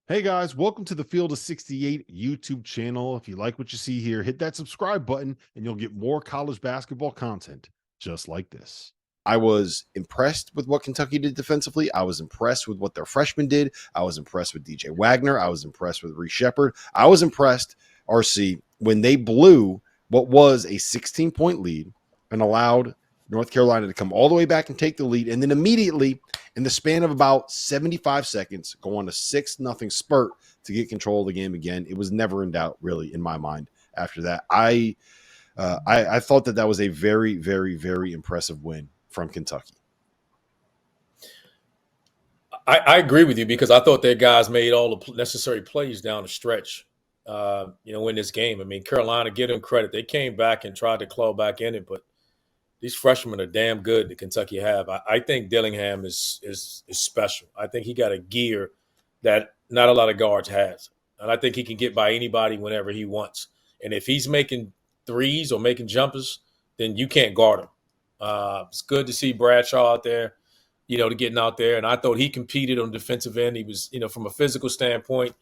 Hey guys, welcome to the Field of 68 YouTube channel. If you like what you see here, hit that subscribe button and you'll get more college basketball content just like this. I was impressed with what Kentucky did defensively. I was impressed with what their freshmen did. I was impressed with DJ Wagner. I was impressed with Sheppard. I was impressed, RC, when they blew what was a 16-point lead and allowed North Carolina to come all the way back and take the lead. And then immediately, in the span of about 75 seconds, go on a 6-0 spurt to get control of the game again. It was never in doubt, really, in my mind. After that, I thought that was a very, very, very impressive win from Kentucky. I agree with you because I thought their guys made all the necessary plays down the stretch. In this game. I mean, Carolina, give them credit. They came back and tried to claw back in it, but these freshmen are damn good that Kentucky have. I think Dillingham is special. I think he got a gear that not a lot of guards has. And I think he can get by anybody whenever he wants. And if he's making threes or making jumpers, then you can't guard him. It's good to see Bradshaw out there, to getting out there. And I thought he competed on the defensive end. He was, from a physical standpoint,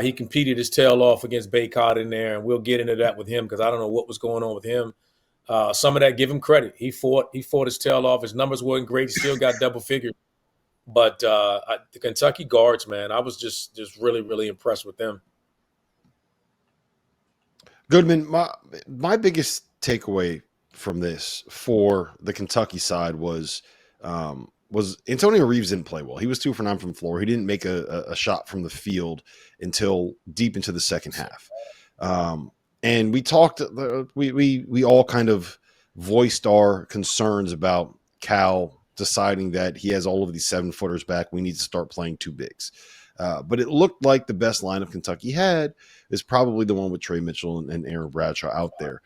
he competed his tail off against Bacot in there. And we'll get into that with him because I don't know what was going on with him. Some of that, give him credit. He fought his tail off. His numbers weren't great. He still got double figures. But the Kentucky guards, man, I was just really, really impressed with them. Goodman, my biggest takeaway from this for the Kentucky side was Antonio Reeves didn't play well. He was 2 for 9 from the floor. He didn't make a shot from the field until deep into the second half. And we talked, we all kind of voiced our concerns about Cal deciding that he has all of these 7-footers back. We need to start playing 2 bigs. But it looked like the best lineup Kentucky had is probably the one with Trey Mitchell and Aaron Bradshaw out there.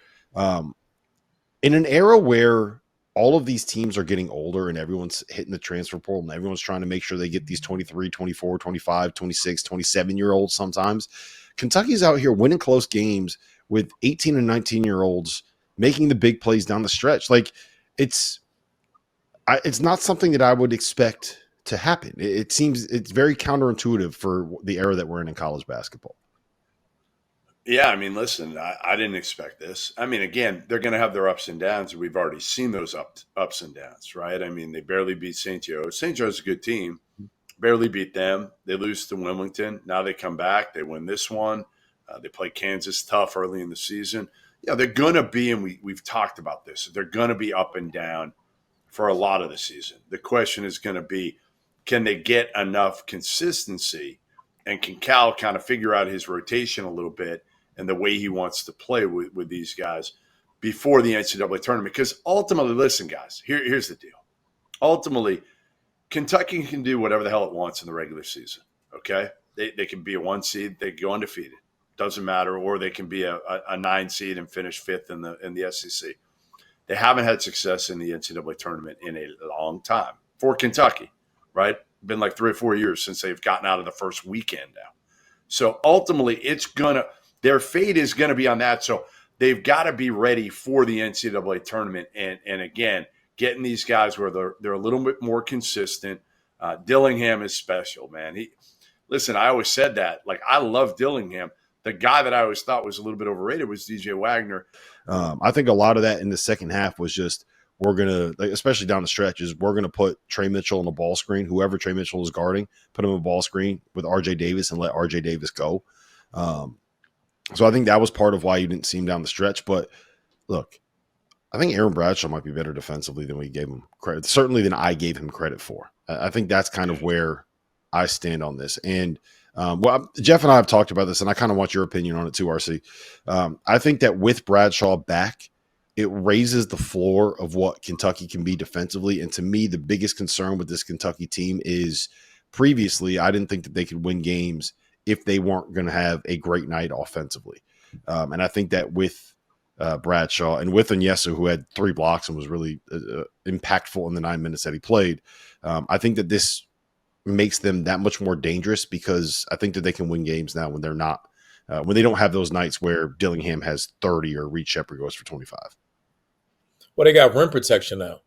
In an era where all of these teams are getting older and everyone's hitting the transfer portal and everyone's trying to make sure they get these 23, 24, 25, 26, 27-year-olds sometimes, Kentucky's out here winning close games with 18 and 19-year-olds making the big plays down the stretch. Like it's not something that I would expect to happen. It seems it's very counterintuitive for the era that we're in college basketball. Yeah, I mean, listen, I didn't expect this. I mean, again, they're going to have their ups and downs. We've already seen those ups and downs, right? I mean, they barely beat St. Joe. St. Joe's a good team. Barely beat them. They lose to Wilmington. Now they come back. They win this one. They play Kansas tough early in the season. Yeah, they're going to be, and we've talked about this, they're going to be up and down for a lot of the season. The question is going to be, can they get enough consistency, and can Cal kind of figure out his rotation a little bit and the way he wants to play with these guys before the NCAA tournament? Because ultimately, listen, guys, here's the deal. Ultimately, Kentucky can do whatever the hell it wants in the regular season, okay? They can be a 1 seed. They can go undefeated. Doesn't matter. Or they can be a 9 seed and finish 5th in the SEC. They haven't had success in the NCAA tournament in a long time for Kentucky, right? Been like 3 or 4 years since they've gotten out of the first weekend now. So ultimately, their fate is going to be on that. So they've got to be ready for the NCAA tournament. And again, getting these guys where they're a little bit more consistent. Dillingham is special, man. Listen, I always said that. Like, I love Dillingham. The guy that I always thought was a little bit overrated was DJ Wagner. I think a lot of that in the second half was just we're going to, especially down the stretches, we're going to put Trey Mitchell on a ball screen, whoever Trey Mitchell is guarding, put him on a ball screen with RJ Davis and let RJ Davis go. So I think that was part of why you didn't see him down the stretch. But look, I think Aaron Bradshaw might be better defensively than we gave him credit, certainly than I gave him credit for. I think that's kind of where I stand on this. And Jeff and I have talked about this, and I kind of want your opinion on it too, RC. I think that with Bradshaw back, it raises the floor of what Kentucky can be defensively. And to me, the biggest concern with this Kentucky team is previously I didn't think that they could win games if they weren't going to have a great night offensively. And I think that with Bradshaw and with Onyesu, who had 3 blocks and was really impactful in the 9 minutes that he played, I think that this makes them that much more dangerous because I think that they can win games now when they're not, when they don't have those nights where Dillingham has 30 or Reed Sheppard goes for 25. Well, they got rim protection now,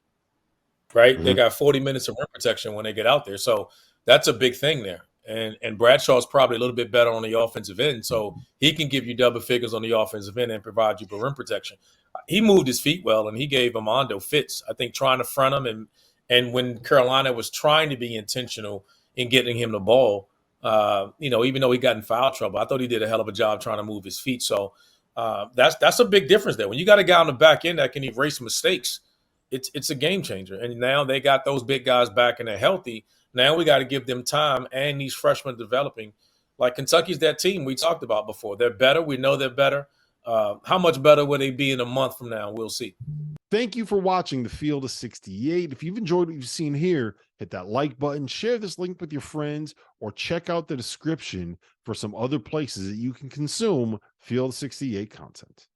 right? Mm-hmm. They got 40 minutes of rim protection when they get out there. So that's a big thing there. And Bradshaw's probably a little bit better on the offensive end, so he can give you double figures on the offensive end and provide you rim protection. He moved his feet well, and he gave Armando fits. I think trying to front him, and when Carolina was trying to be intentional in getting him the ball, even though he got in foul trouble, I thought he did a hell of a job trying to move his feet. So that's a big difference there. When you got a guy on the back end that can erase mistakes, it's a game changer. And now they got those big guys back and they're healthy. Now we got to give them time, and these freshmen developing. Like Kentucky's that team we talked about before. They're better. We know they're better. How much better will they be in a month from now? We'll see. Thank you for watching the Field of 68. If you've enjoyed what you've seen here, hit that like button, share this link with your friends, or check out the description for some other places that you can consume Field of 68 content.